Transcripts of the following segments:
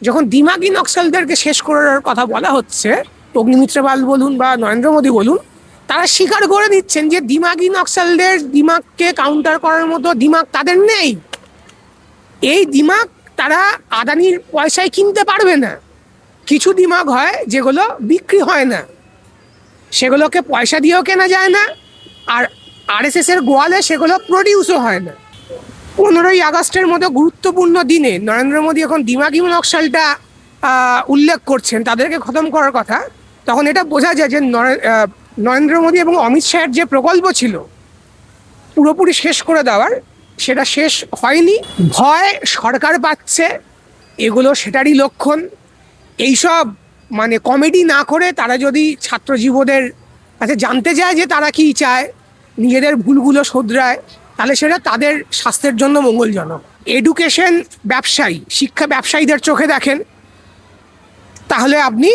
যখন দিমাগি নকশালদেরকে শেষ করার কথা বলা হচ্ছে, অগ্নিমিত্রা পাল বলুন বা নরেন্দ্র মোদী বলুন, তারা স্বীকার করে দিচ্ছেন যে দিমাগি নকশালদের দিমাগকে কাউন্টার করার মতো দিমাগ তাদের নেই। এই দিমাগ তারা আদানির পয়সায় কিনতে পারবে না। কিছু দিমাগ হয় যেগুলো বিক্রি হয় না, সেগুলোকে পয়সা দিয়েও কেনা যায় না, আর আরএসএস এর গোয়ালে সেগুলো প্রডিউসও হয় না। 15ই আগস্টের মতো গুরুত্বপূর্ণ দিনে নরেন্দ্র মোদী এখন দিমাগি নকশালটা উল্লেখ করছেন, তাদেরকে খতম করার কথা। তখন এটা বোঝা যায় যে নরেন্দ্র মোদী এবং অমিত শাহের যে প্রকল্প ছিল পুরোপুরি শেষ করে দেওয়ার, সেটা শেষ হয়নি। ভয় সরকার পাচ্ছে, এগুলো সেটারই লক্ষণ। এইসব মানে কমেডি না করে তারা যদি ছাত্র যুবদের কাছে জানতে চায় যে তারা কি চায়, নিজেদের ভুলগুলো শোধরায়, তাহলে সেটা তাদের স্বাস্থ্যের জন্য মঙ্গলজনক। এডুকেশন ব্যবসায়ী, শিক্ষা ব্যবসায়ীদের চোখে দেখেন তাহলে আপনি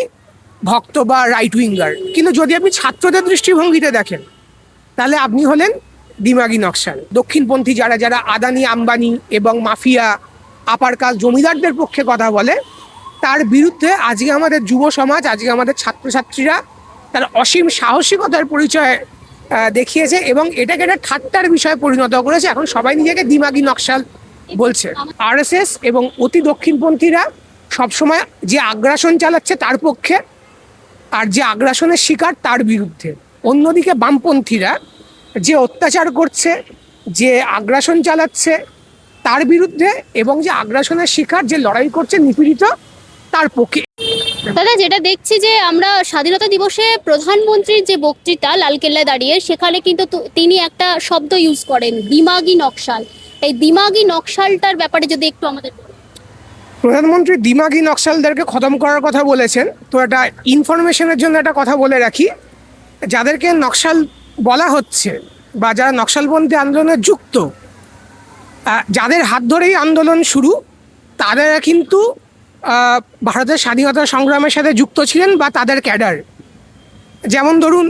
ভক্ত বা রাইট উইঙ্গার, কিন্তু যদি আপনি ছাত্রদের দৃষ্টিভঙ্গিতে দেখেন তাহলে আপনি হলেন দিমাগি নকশাল। দক্ষিণপন্থী যারা যারা আদানি আম্বানি এবং মাফিয়া আপার কাজ জমিদারদের পক্ষে কথা বলে, তার বিরুদ্ধে আজকে আমাদের যুব সমাজ, আজকে আমাদের ছাত্রছাত্রীরা তার অসীম সাহসিকতার পরিচয় দেখিয়েছে এবং এটাকে একটা ঠাট্টার বিষয়ে পরিণত করেছে। এখন সবাই নিজেকে দিমাগি নকশাল বলছে। আরএসএস এবং অতি দক্ষিণপন্থীরা সবসময় যে আগ্রাসন চালাচ্ছে তার পক্ষে, আর যে আগ্রাসনের শিকার তার বিরুদ্ধে। অন্যদিকে বামপন্থীরা যে অত্যাচার করছে, যে আগ্রাসন চালাচ্ছে তার বিরুদ্ধে, এবং যে আগ্রাসনের শিকার যে লড়াই করছে নিপীড়িত তার পক্ষে। দাদা, যেটা দেখছি যে আমরা স্বাধীনতা দিবসে প্রধানমন্ত্রীর যে বক্তৃতা লালকেল্লায় দাঁড়িয়ে, সেখানে কিন্তু তিনি একটা শব্দ ইউজ করেন, দিমাগি নকশাল। এই দিমাগি নকশালটার ব্যাপারে যদি একটু আমাদের বলেন। প্রধানমন্ত্রী দিমাগি নকশালদেরকে খতম করার কথা বলেছেন। তো এটা ইনফরমেশনের জন্য একটা কথা বলে রাখি, যাদেরকে নকশাল বলা হচ্ছে বা যারা নকশালপন্থী আন্দোলনে যুক্ত, যাদের হাত ধরেই আন্দোলন শুরু, তারা কিন্তু ভারতের স্বাধীনতা সংগ্রামের সাথে যুক্ত ছিলেন বা তাদের ক্যাডার। যেমন ধরুন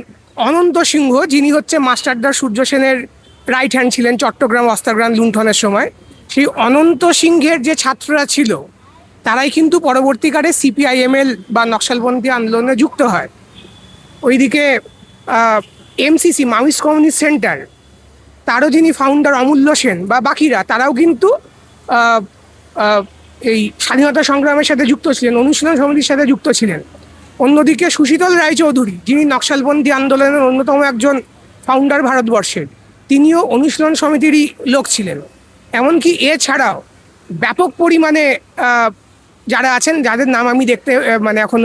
অনন্ত সিংহ, যিনি হচ্ছে মাস্টারদা সূর্য সেনের রাইট হ্যান্ড ছিলেন চট্টগ্রাম অস্ত্রাগার লুণ্ঠনের সময়। সেই অনন্ত সিংহের যে ছাত্ররা ছিল তারাই কিন্তু পরবর্তীকালে সিপিআইএমএল বা নকশালপন্থী আন্দোলনে যুক্ত হয়। ওইদিকে এমসিসি মাওয়িস্ট কমিউনিস্ট সেন্টার, তারও যিনি ফাউন্ডার অমূল্য সেন বা বাকিরা, তারাও কিন্তু এই স্বাধীনতা সংগ্রামের সাথে যুক্ত ছিলেন, অনুশীলন সমিতির সাথে যুক্ত ছিলেন। অন্যদিকে সুশীতল রায়চৌধুরী, যিনি নকশালপন্থী আন্দোলনের অন্যতম একজন ফাউন্ডার ভারতবর্ষের, তিনিও অনুশীলন সমিতিরই লোক ছিলেন। এমনকি এছাড়াও ব্যাপক পরিমাণে যারা আছেন, যাদের নাম আমি দেখতে মানে এখন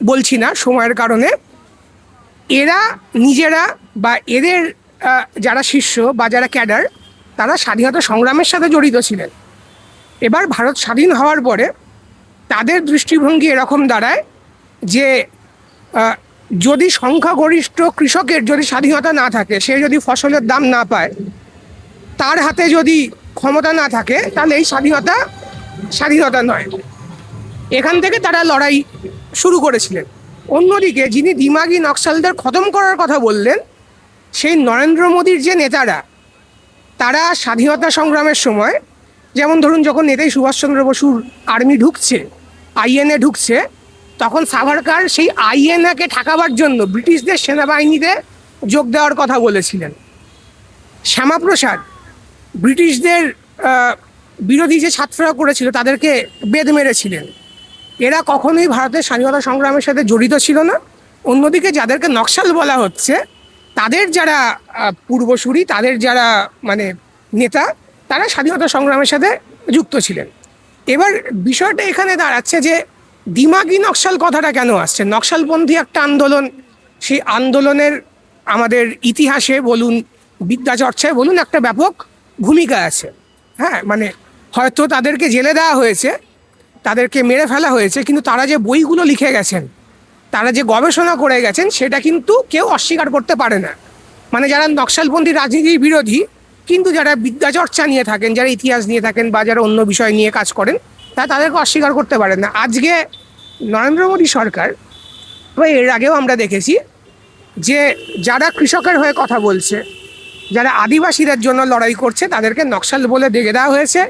বলছি না সময়ের কারণে, এরা নিজেরা বা এদের যারা শিষ্য বা যারা ক্যাডার, তারা স্বাধীনতা সংগ্রামের সাথে জড়িত ছিলেন। এবার ভারত স্বাধীন হওয়ার পরে তাদের দৃষ্টিভঙ্গি এরকম দাঁড়ায় যে যদি সংখ্যাগরিষ্ঠ কৃষকের যদি স্বাধীনতা না থাকে, সে যদি ফসলের দাম না পায়, তার হাতে যদি ক্ষমতা না থাকে, তাহলে এই স্বাধীনতা নয়। এখান থেকে তারা লড়াই শুরু করেছিলেন। অন্যদিকে যিনি দিমাগি নকশালদের খতম করার কথা বললেন, সেই নরেন্দ্র মোদীর যে নেতারা, তারা স্বাধীনতা সংগ্রামের সময়, যেমন ধরুন যখন নেতাজি সুভাষচন্দ্র বসুর আর্মি ঢুকছে, আইএনএ ঢুকছে, তখন সাভারকার সেই আইএনএকে ঠেকাবার জন্য ব্রিটিশদের সেনাবাহিনীতে যোগ দেওয়ার কথা বলেছিলেন। শ্যামাপ্রসাদ ব্রিটিশদের বিরোধী যে ছাত্ররা করেছিল তাদেরকে বেদ মেরেছিলেন। এরা কখনোই ভারতের স্বাধীনতা সংগ্রামের সাথে জড়িত ছিল না। অন্যদিকে যাদেরকে নকশাল বলা হচ্ছে, তাদের যারা পূর্বসূরি, তাদের যারা মানে নেতা, তারা স্বাধীনতা সংগ্রামের সাথে যুক্ত ছিলেন। এবার বিষয়টা এখানে দাঁড়াচ্ছে যে দিমাগি নকশাল কথাটা কেন আসছে। নকশালপন্থী একটা আন্দোলন, সেই আন্দোলনের আমাদের ইতিহাসে বলুন, বিদ্যাচর্চায় বলুন, একটা ব্যাপক ভূমিকা আছে। হ্যাঁ, মানে হয়তো তাদেরকে জেলে দেওয়া হয়েছে, তাদেরকে মেরে ফেলা হয়েছে, কিন্তু তারা যে বইগুলো লিখে গেছেন, তারা যে গবেষণা করে গেছেন, সেটা কিন্তু কেউ অস্বীকার করতে পারে না। মানে যারা নকশালপন্থী রাজনীতির বিরোধী, কিন্তু যারা বিদ্যাচর্চা নিয়ে থাকেন, যারা ইতিহাস নিয়ে থাকেন বা যারা অন্য বিষয় নিয়ে কাজ করেন, তাদেরকে অস্বীকার করতে পারেন না। আজকে নরেন্দ্র মোদী সরকার বা এর আগেও আমরা দেখেছি যে যারা কৃষকের হয়ে কথা বলছে, যারা আদিবাসীদের জন্য লড়াই করছে, তাদেরকে নকশাল বলে ডেকে দেওয়া হয়েছে,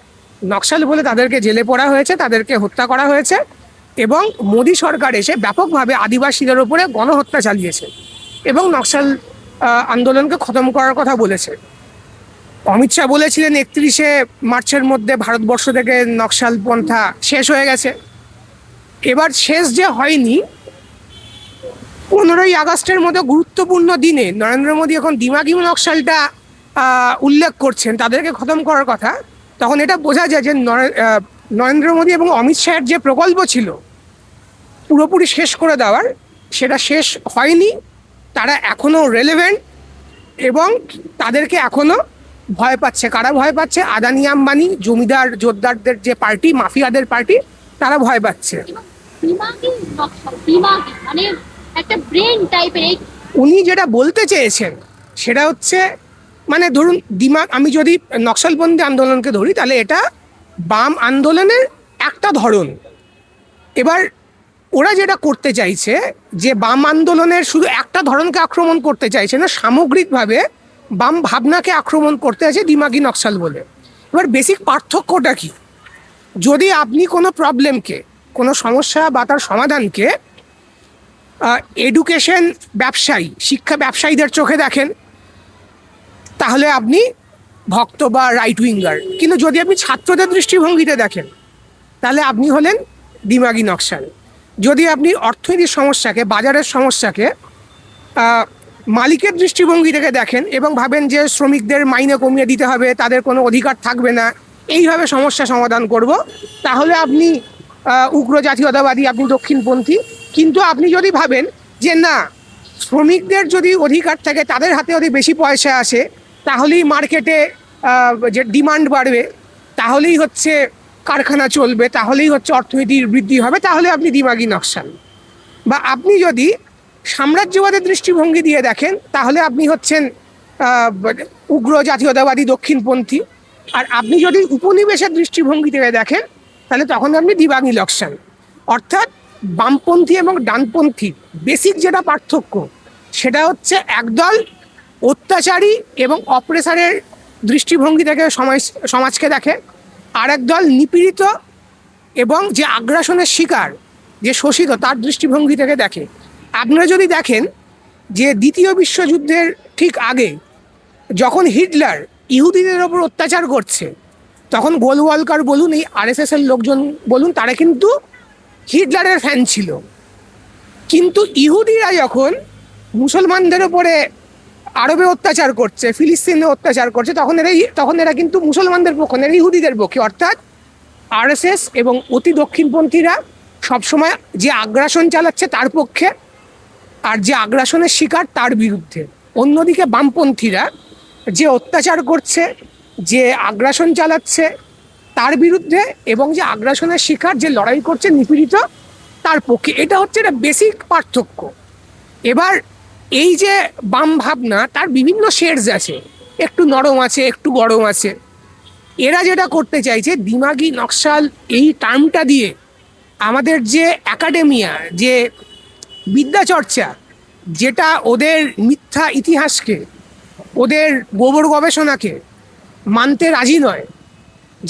নকশাল বলে তাদেরকে জেলে পড়া হয়েছে, তাদেরকে হত্যা করা হয়েছে। এবং মোদী সরকার এসে ব্যাপকভাবে আদিবাসীদের ওপরে গণহত্যা চালিয়েছে এবং নকশাল আন্দোলনকে খতম করার কথা বলেছে। অমিত শাহ বলেছিলেন 31শে মার্চের মধ্যে ভারতবর্ষ থেকে নকশাল পন্থা শেষ হয়ে গেছে। এবার শেষ যে হয়নি, 15ই আগস্টের মতো গুরুত্বপূর্ণ দিনে নরেন্দ্র মোদী এখন দিমাগি নকশালটা উল্লেখ করছেন, তাদেরকে খতম করার কথা। তখন এটা বোঝা যায় যে নরেন্দ্র মোদী এবং অমিত শাহের যে প্রকল্প ছিল পুরোপুরি শেষ করে দেওয়ার, সেটা শেষ হয়নি। তারা এখনও রেলেভেন্ট এবং তাদেরকে এখনও ভয় পাচ্ছে। কারা ভয় পাচ্ছে? আদানি আম্বানি, জমিদার জোরদারদের যে পার্টি, মাফিয়াদের পার্টি, তারা ভয় পাচ্ছে। দিমাগি নকশাল, দিমাগি মানে একটা ব্রেন টাইপের। উনি যেটা বলতে চেয়েছেন সেটা হচ্ছে, মানে ধরুন আমি যদি নকশালবন্দি আন্দোলনকে ধরি, তাহলে এটা বাম আন্দোলনের একটা ধরন। এবার ওরা যেটা করতে চাইছে যে বাম আন্দোলনের শুধু একটা ধরনকে আক্রমণ করতে চাইছে না, সামগ্রিকভাবে বাম ভাবনাকে আক্রমণ করতে আছে দিমাগি নকশাল বলে। এবার বেসিক পার্থক্যটা কি? যদি আপনি কোনো প্রবলেমকে, কোনো সমস্যা বা তার সমাধানকে এডুকেশন ব্যবসায়ী, শিক্ষা ব্যবসায়ীদের চোখে দেখেন, তাহলে আপনি ভক্ত বা রাইট উইঙ্গার। কিন্তু যদি আপনি ছাত্রদের দৃষ্টিভঙ্গিতে দেখেন, তাহলে আপনি হলেন দিমাগি নকশাল। যদি আপনি অর্থনৈতিক সমস্যাকে, বাজারের সমস্যাকে মালিকের দৃষ্টিভঙ্গি থেকে দেখেন এবং ভাবেন যে শ্রমিকদের মাইনে কমিয়ে দিতে হবে, তাদের কোনো অধিকার থাকবে না, এইভাবে সমস্যা সমাধান করব, তাহলে আপনি উগ্র জাতীয়তাবাদী, আপনি দক্ষিণপন্থী। কিন্তু আপনি যদি ভাবেন যে না, শ্রমিকদের যদি অধিকার থাকে, তাদের হাতে যদি বেশি পয়সা আসে, তাহলেই মার্কেটে যে ডিমান্ড বাড়বে, তাহলেই হচ্ছে কারখানা চলবে, তাহলেই হচ্ছে অর্থনীতির বৃদ্ধি হবে, তাহলে আপনি দিমাগি নকশাল। বা আপনি যদি সাম্রাজ্যবাদের দৃষ্টিভঙ্গি দিয়ে দেখেন, তাহলে আপনি হচ্ছেন উগ্র জাতীয়তাবাদী দক্ষিণপন্থী। আর আপনি যদি উপনিবেশের দৃষ্টিভঙ্গি থেকে দেখেন, তাহলে তখন আপনি দিমাগি নকশাল। অর্থাৎ বামপন্থী এবং ডানপন্থী বেসিক যেটা পার্থক্য, সেটা হচ্ছে একদল অত্যাচারী এবং অপ্রেসারের দৃষ্টিভঙ্গি থেকে সমাজকে দেখে, আর একদল নিপীড়িত এবং যে আগ্রাসনের শিকার, যে শোষিত, তার দৃষ্টিভঙ্গি থেকে দেখে। আপনারা যদি দেখেন যে দ্বিতীয় বিশ্বযুদ্ধের ঠিক আগে যখন হিটলার ইহুদিদের ওপর অত্যাচার করছে, তখন গোলওয়ালকার বলুন, এই আরএসএসের লোকজন বলুন, তারা কিন্তু হিটলারের ফ্যান ছিল। কিন্তু ইহুদিরা যখন মুসলমানদের ওপরে আরবে অত্যাচার করছে, ফিলিস্তিনে অত্যাচার করছে, তখন এরা কিন্তু মুসলমানদের পক্ষে, এরা ইহুদিদের পক্ষে। অর্থাৎ আরএসএস এবং অতি দক্ষিণপন্থীরা সবসময় যে আগ্রাসন চালাচ্ছে তার পক্ষে, আর যে আগ্রাসনের শিকার তার বিরুদ্ধে। অন্যদিকে বামপন্থীরা যে অত্যাচার করছে, যে আগ্রাসন চালাচ্ছে তার বিরুদ্ধে, এবং যে আগ্রাসনের শিকার, যে লড়াই করছে নিপীড়িত, তার পক্ষে। এটা হচ্ছে একটা বেসিক পার্থক্য। এবার এই যে বাম ভাবনা, তার বিভিন্ন শেডস আছে, একটু নরম আছে, একটু গরম আছে। এরা যেটা করতে চাইছে, দিমাগি নকশাল এই টার্মটা দিয়ে আমাদের যে একাডেমিয়া, যে বিদ্যাচর্চা, যেটা ওদের মিথ্যা ইতিহাসকে, ওদের গোবর গবেষণাকে মানতে রাজি নয়,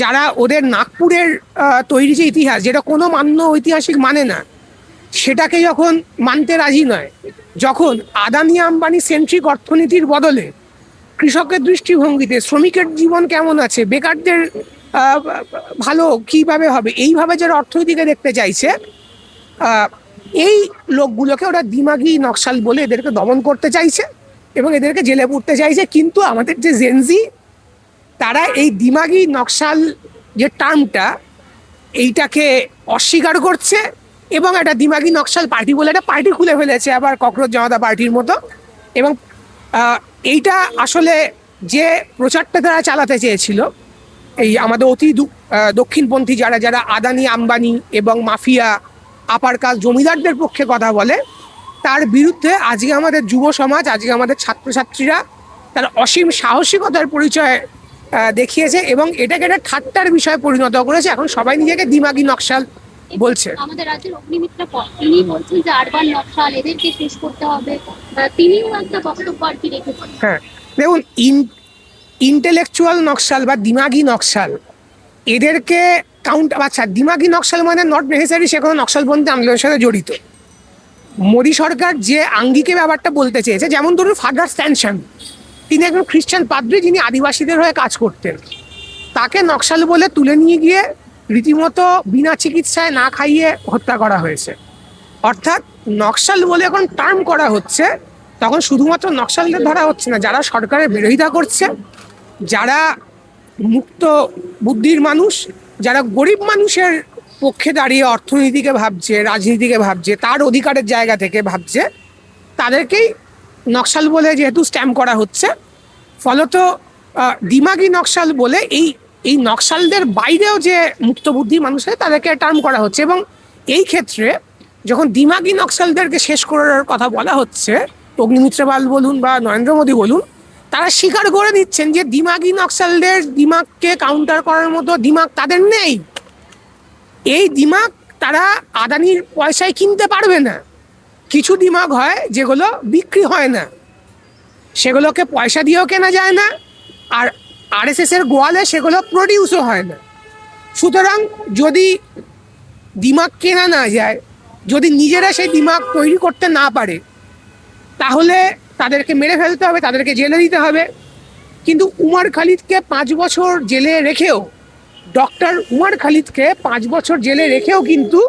যারা ওদের নাগপুরের তৈরি যে ইতিহাস, যেটা কোনো মান্য ঐতিহাসিক মানে না, সেটাকে যখন মানতে রাজি নয়, যখন আদানি আম্বানি সেন্ট্রিক অর্থনীতির বদলে কৃষকের দৃষ্টিভঙ্গিতে শ্রমিকের জীবন কেমন আছে, বেকারদের ভালো কীভাবে হবে, এইভাবে যারা অর্থনীতিকে দেখতে চাইছে, এই লোকগুলোকে ওরা দিমাগি নকশাল বলে এদেরকে দমন করতে চাইছে এবং এদেরকে জেলে পুরতে চাইছে। কিন্তু আমাদের যে জেনজি, তারা এই দিমাগি নকশাল যে টার্মটা, এইটাকে অস্বীকার করছে এবং একটা দিমাগি নকশাল পার্টি বলে একটা পার্টি খুলে ফেলেছে, আবার ককরোচ জনতা পার্টির মতো। এবং এইটা আসলে যে প্রচারটা তারা চালাতে চেয়েছিল, এই আমাদের অতি দক্ষিণপন্থী যারা যারা আদানি আম্বানি এবং মাফিয়া আপার কাজ জমিদারদের পক্ষে কথা বলে, তার বিরুদ্ধে আজকে আমাদের যুব সমাজ, আজকে আমাদের ছাত্রছাত্রীরা তার অসীম সাহসিকতার পরিচয় দেখিয়েছে এবং এটাকে একটা ঠাট্টার বিষয়ে পরিণত করেছে। এখন সবাই নিজেকে দিমাগি নকশাল বলছে। আমাদের রাজ্যের অগ্নিমিত্রা পল, তিনি বলছেন যে আরবান নকশাল, এদেরকে শেষ করতে হবে। তিনিও একটা বক্তব্য আর কি রেখেছেন। হ্যাঁ, দেখুন, ইন্টেলেকচুয়াল নকশাল বা দিমাগি নকশাল, এদেরকে আচ্ছা, দিমাগি নকশাল মানে নট নেসেসারি সে কোনো নকশালপন্থী আন্দোলনের সাথে জড়িত। মোদী সরকার যে আঙ্গিকে ব্যাপারটা বলতে চেয়েছে, যেমন ধরুন ফাদার স্ট্যানশন, তিনি একজন খ্রিস্টান পাদ্রী যিনি আদিবাসীদের হয়ে কাজ করতেন, তাকে নকশাল বলে তুলে নিয়ে গিয়ে রীতিমতো বিনা চিকিৎসায় না খাইয়ে হত্যা করা হয়েছে। অর্থাৎ নকশাল বলে এখন টার্ম করা হচ্ছে, তখন শুধুমাত্র নকশালদের ধরা হচ্ছে না, যারা সরকারের বিরোধিতা করছে, যারা মুক্ত বুদ্ধির মানুষ, যারা গরিব মানুষের পক্ষে দাঁড়িয়ে অর্থনীতিকে ভাবছে, রাজনীতিকে ভাবছে, তার অধিকারের জায়গা থেকে ভাবছে, তাদেরকেই নকশাল বলে যেহেতু স্ট্যাম্প করা হচ্ছে, ফলত দিমাগি নকশাল বলে এই নকশালদের বাইরেও যে মুক্তবুদ্ধি মানুষ আছে তাদেরকে টার্ম করা হচ্ছে। এবং এই ক্ষেত্রে যখন দিমাগি নকশালদেরকে শেষ করার কথা বলা হচ্ছে, অগ্নিমিত্র পাল বলুন বা নরেন্দ্র মোদী বলুন, তারা স্বীকার করে দিচ্ছেন যে দিমাগি নকশালদের দিমাগকে কাউন্টার করার মতো দিমাগ তাদের নেই। এই দিমাগ তারা আদানির পয়সায় কিনতে পারবে না। কিছু দিমাগ হয় যেগুলো বিক্রি হয় না, সেগুলোকে পয়সা দিয়েও কেনা যায় না, আর আরএসএসের গোয়ালে সেগুলো প্রডিউসও হয় না। সুতরাং যদি দিমাগ কেনা না যায়, যদি নিজেরা সেই দিমাগ তৈরি করতে না পারে, তাহলে তাদেরকে মেরে ফেলতে হবে, তাদেরকে জেলে দিতে হবে। কিন্তু উমর খালিদকে 5 বছর জেলে রেখেও, ডক্টর উমর খালিদকে 5 বছর জেলে রেখেও কিন্তু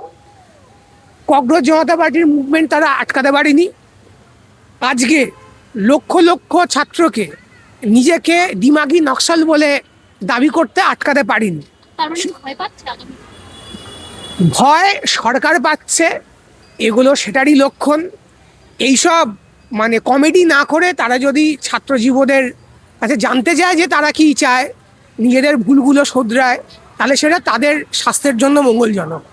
ককরোচ জনতা পার্টির মুভমেন্ট তারা আটকাতে পারেনি। আজকে লক্ষ লক্ষ ছাত্রকে নিজেকে দিমাগি নকশাল বলে দাবি করতে আটকাতে পারেনি। তার মানে ভয় পাচ্ছে আগামী ভয় সরকার পাচ্ছে, এগুলো সেটারই লক্ষণ। এইসব মানে কমেডি না করে তারা যদি ছাত্র যুবদের কাছে জানতে চায় যে তারা কী চায়, নিজেদের ভুলগুলো শোধরায়, তাহলে সেটা তাদের স্বাস্থ্যের জন্য মঙ্গলজনক।